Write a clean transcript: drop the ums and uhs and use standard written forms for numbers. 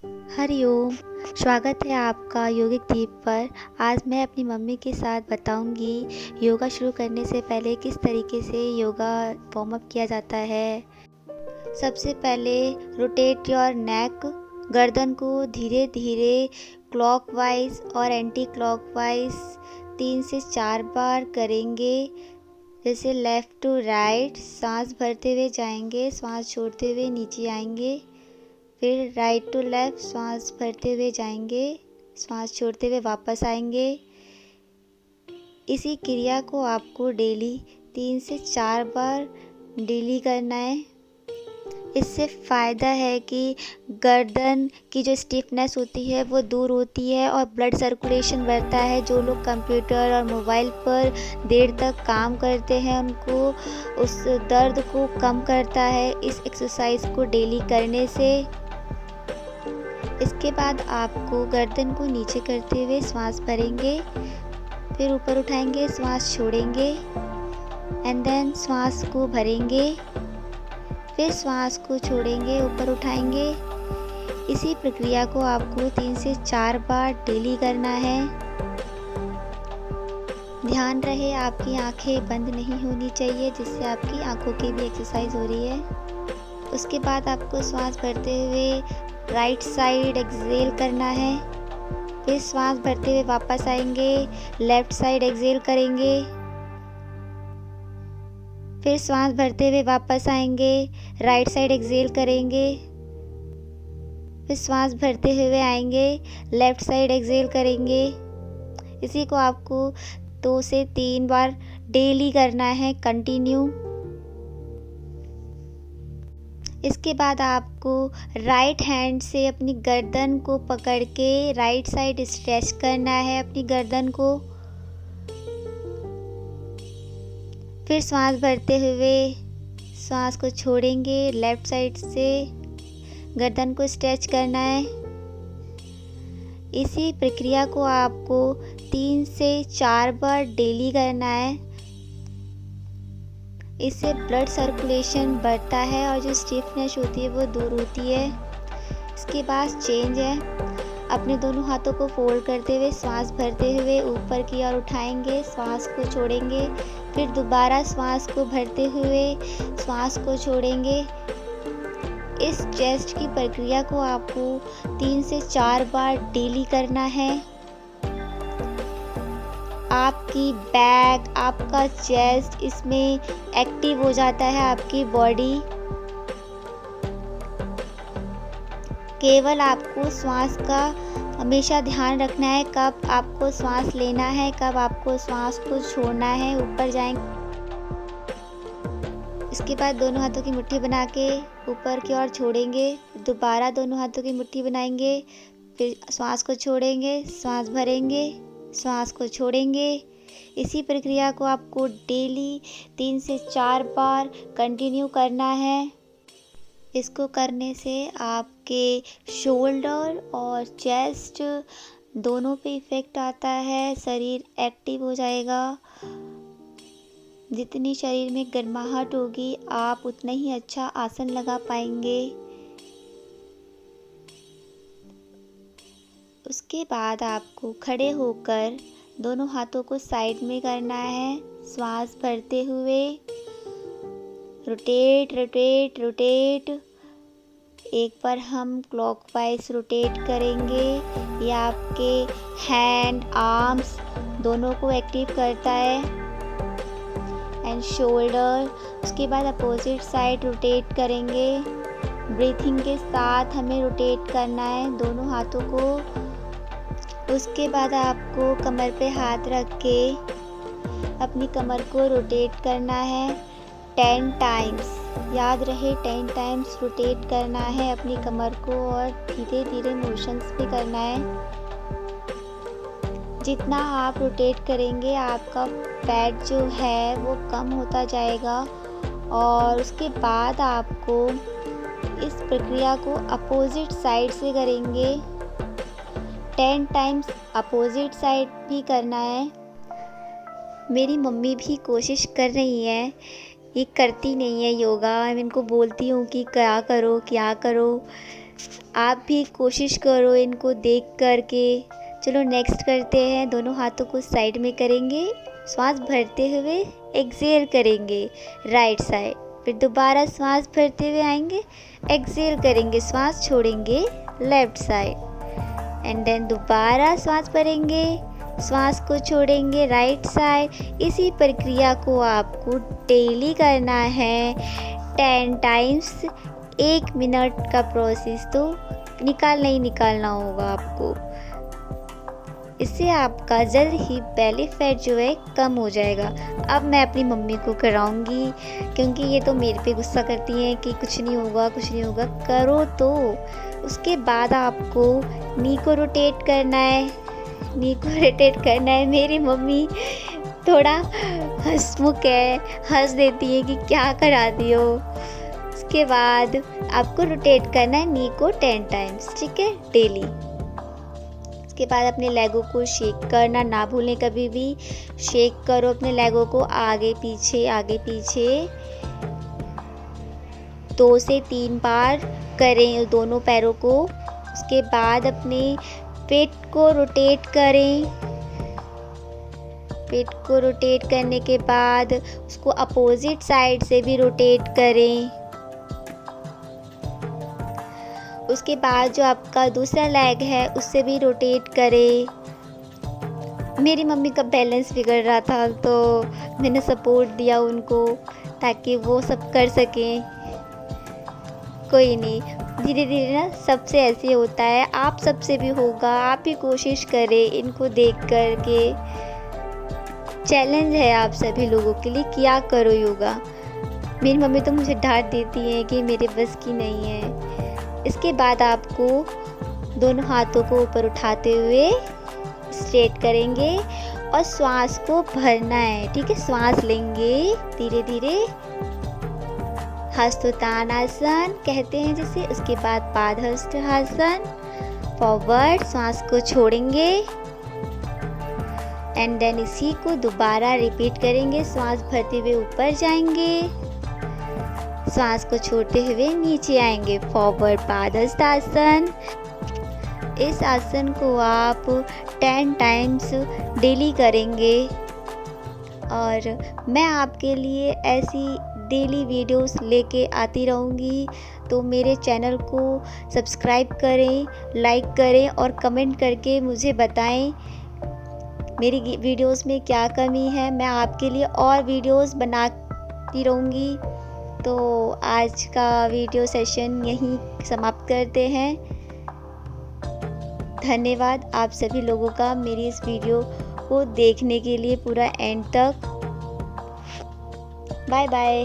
हरिओम। स्वागत है आपका योगिक द्वीप पर। आज मैं अपनी मम्मी के साथ बताऊंगी योगा शुरू करने से पहले किस तरीके से योगा वार्म अप किया जाता है। सबसे पहले रोटेट योर नेक। गर्दन को धीरे धीरे क्लॉकवाइज और एंटी क्लॉकवाइज 3 से 4 बार करेंगे। जैसे लेफ़्ट टू राइट, सांस भरते हुए जाएंगे, सांस छोड़ते हुए नीचे आएंगे। फिर राइट टू लेफ़्ट, सांस भरते हुए जाएंगे, सांस छोड़ते हुए वापस आएंगे। इसी क्रिया को आपको डेली 3 से 4 बार डेली करना है। इससे फ़ायदा है कि गर्दन की जो स्टिफनेस होती है वो दूर होती है और ब्लड सर्कुलेशन बढ़ता है। जो लोग कंप्यूटर और मोबाइल पर देर तक काम करते हैं उनको उस दर्द को कम करता है इस एक्सरसाइज को डेली करने से। इसके बाद आपको गर्दन को नीचे करते हुए सांस भरेंगे, फिर ऊपर उठाएंगे, सांस छोड़ेंगे एंड देन सांस को भरेंगे, फिर सांस को छोड़ेंगे, ऊपर उठाएंगे। इसी प्रक्रिया को आपको 3 से 4 बार डेली करना है। ध्यान रहे आपकी आंखें बंद नहीं होनी चाहिए, जिससे आपकी आंखों की भी एक्सरसाइज हो रही है। उसके बाद आपको सांस भरते हुए राइट साइड एक्सहेल करना है। फिर सांस भरते हुए वापस आएंगे, लेफ्ट साइड एक्सहेल करेंगे। फिर सांस भरते हुए वापस आएंगे, राइट साइड एक्सहेल करेंगे। फिर सांस भरते हुए आएंगे, लेफ्ट साइड एक्सहेल करेंगे। इसी को आपको 2 से 3 बार डेली करना है कंटिन्यू। इसके बाद आपको राइट हैंड से अपनी गर्दन को पकड़ के राइट साइड स्ट्रेच करना है अपनी गर्दन को। फिर सांस भरते हुए सांस को छोड़ेंगे, लेफ्ट साइड से गर्दन को स्ट्रेच करना है। इसी प्रक्रिया को आपको 3 से 4 बार डेली करना है। इससे ब्लड सर्कुलेशन बढ़ता है और जो स्टिफनेस होती है वो दूर होती है। इसके बाद चेंज है, अपने दोनों हाथों को फोल्ड करते हुए सांस भरते हुए ऊपर की ओर उठाएंगे, सांस को छोड़ेंगे, फिर दोबारा सांस को भरते हुए सांस को छोड़ेंगे। इस चेस्ट की प्रक्रिया को आपको 3 से 4 बार डेली करना है। आपकी बैक, आपका चेस्ट इसमें एक्टिव हो जाता है, आपकी बॉडी। केवल आपको श्वास का हमेशा ध्यान रखना है, कब आपको श्वास लेना है, कब आपको श्वास को छोड़ना है। ऊपर जाएंगे, इसके बाद दोनों हाथों की मुट्ठी बना के ऊपर की ओर छोड़ेंगे। दोबारा दोनों हाथों की मुट्ठी बनाएंगे, फिर श्वास को छोड़ेंगे, श्वास भरेंगे, श्वास को छोड़ेंगे। इसी प्रक्रिया को आपको डेली 3 से 4 बार कंटिन्यू करना है। इसको करने से आपके शोल्डर और चेस्ट दोनों पे इफ़ेक्ट आता है, शरीर एक्टिव हो जाएगा। जितनी शरीर में गर्माहट होगी आप उतना ही अच्छा आसन लगा पाएंगे। उसके बाद आपको खड़े होकर दोनों हाथों को साइड में करना है, श्वास भरते हुए रोटेट रोटेट रोटेट। एक बार हम क्लॉकवाइज रोटेट करेंगे। ये आपके हैंड, आर्म्स दोनों को एक्टिव करता है एंड शोल्डर। उसके बाद अपोजिट साइड रोटेट करेंगे। ब्रीथिंग के साथ हमें रोटेट करना है दोनों हाथों को। उसके बाद आपको कमर पे हाथ रख के अपनी कमर को रोटेट करना है 10 टाइम्स। याद रहे 10 टाइम्स रोटेट करना है अपनी कमर को और धीरे धीरे मोशंस भी करना है। जितना आप रोटेट करेंगे आपका फैट जो है वो कम होता जाएगा। और उसके बाद आपको इस प्रक्रिया को अपोजिट साइड से करेंगे। 10 टाइम्स अपोजिट साइड भी करना है। मेरी मम्मी भी कोशिश कर रही है, ये करती नहीं है योगा। मैं इनको बोलती हूँ कि क्या करो क्या करो, आप भी कोशिश करो इनको देख करके। चलो नेक्स्ट करते हैं। दोनों हाथों को साइड में करेंगे, श्वास भरते हुए एक्सेल करेंगे राइट साइड, फिर दोबारा श्वास भरते हुए आएंगे, एक्सेल करेंगे, श्वास छोड़ेंगे लेफ्ट साइड, एंड देन दोबारा श्वास भरेंगे, श्वास को छोड़ेंगे राइट साइड। इसी प्रक्रिया को आपको डेली करना है 10 टाइम्स। 1 मिनट का प्रोसेस तो निकालना ही निकालना होगा आपको। इससे आपका जल्द ही बेली फैट जो है कम हो जाएगा। अब मैं अपनी मम्मी को कराऊंगी, क्योंकि ये तो मेरे पे गुस्सा करती हैं कि कुछ नहीं होगा कुछ नहीं होगा। करो तो। उसके बाद आपको नी को रोटेट करना है, नी को रोटेट करना है। मेरी मम्मी थोड़ा हंसमुख है, हंस देती है कि क्या करा दी हो। उसके बाद आपको रोटेट करना है नी को 10 टाइम्स, ठीक है, डेली। उसके बाद अपने लेगों को शेक करना ना भूलें कभी भी। शेक करो अपने लेगों को आगे पीछे 2 से 3 बार करें दोनों पैरों को। उसके बाद अपने पेट को रोटेट करें। पेट को रोटेट करने के बाद उसको अपोजिट साइड से भी रोटेट करें। उसके बाद जो आपका दूसरा लेग है उससे भी रोटेट करें। मेरी मम्मी का बैलेंस बिगड़ रहा था तो मैंने सपोर्ट दिया उनको, ताकि वो सब कर सकें। कोई नहीं, धीरे धीरे ना सबसे ऐसे होता है, आप सबसे भी होगा। आप भी कोशिश करें इनको देख कर के। चैलेंज है आप सभी लोगों के लिए, किया करो योगा। मेरी मम्मी तो मुझे डांट देती है कि मेरे बस की नहीं है। इसके बाद आपको दोनों हाथों को ऊपर उठाते हुए स्ट्रेट करेंगे और श्वास को भरना है, ठीक है। श्वास लेंगे धीरे धीरे, हस्तोत्तानासन कहते हैं जिसे। उसके बाद पादहस्तासन, फॉरवर्ड, श्वास को छोड़ेंगे एंड देन इसी को दोबारा रिपीट करेंगे। श्वास भरते हुए ऊपर जाएंगे, श्वास को छोड़ते हुए नीचे आएंगे, फॉरवर्ड पादहस्तासन। इस आसन को आप 10 टाइम्स डेली करेंगे और मैं आपके लिए ऐसी डेली वीडियोस लेके आती रहूँगी। तो मेरे चैनल को सब्सक्राइब करें, लाइक करें और कमेंट करके मुझे बताएं मेरी वीडियोस में क्या कमी है। मैं आपके लिए और वीडियोस बनाती रहूँगी। तो आज का वीडियो सेशन यहीं समाप्त करते हैं। धन्यवाद आप सभी लोगों का मेरी इस वीडियो को देखने के लिए पूरा एंड तक। Bye bye.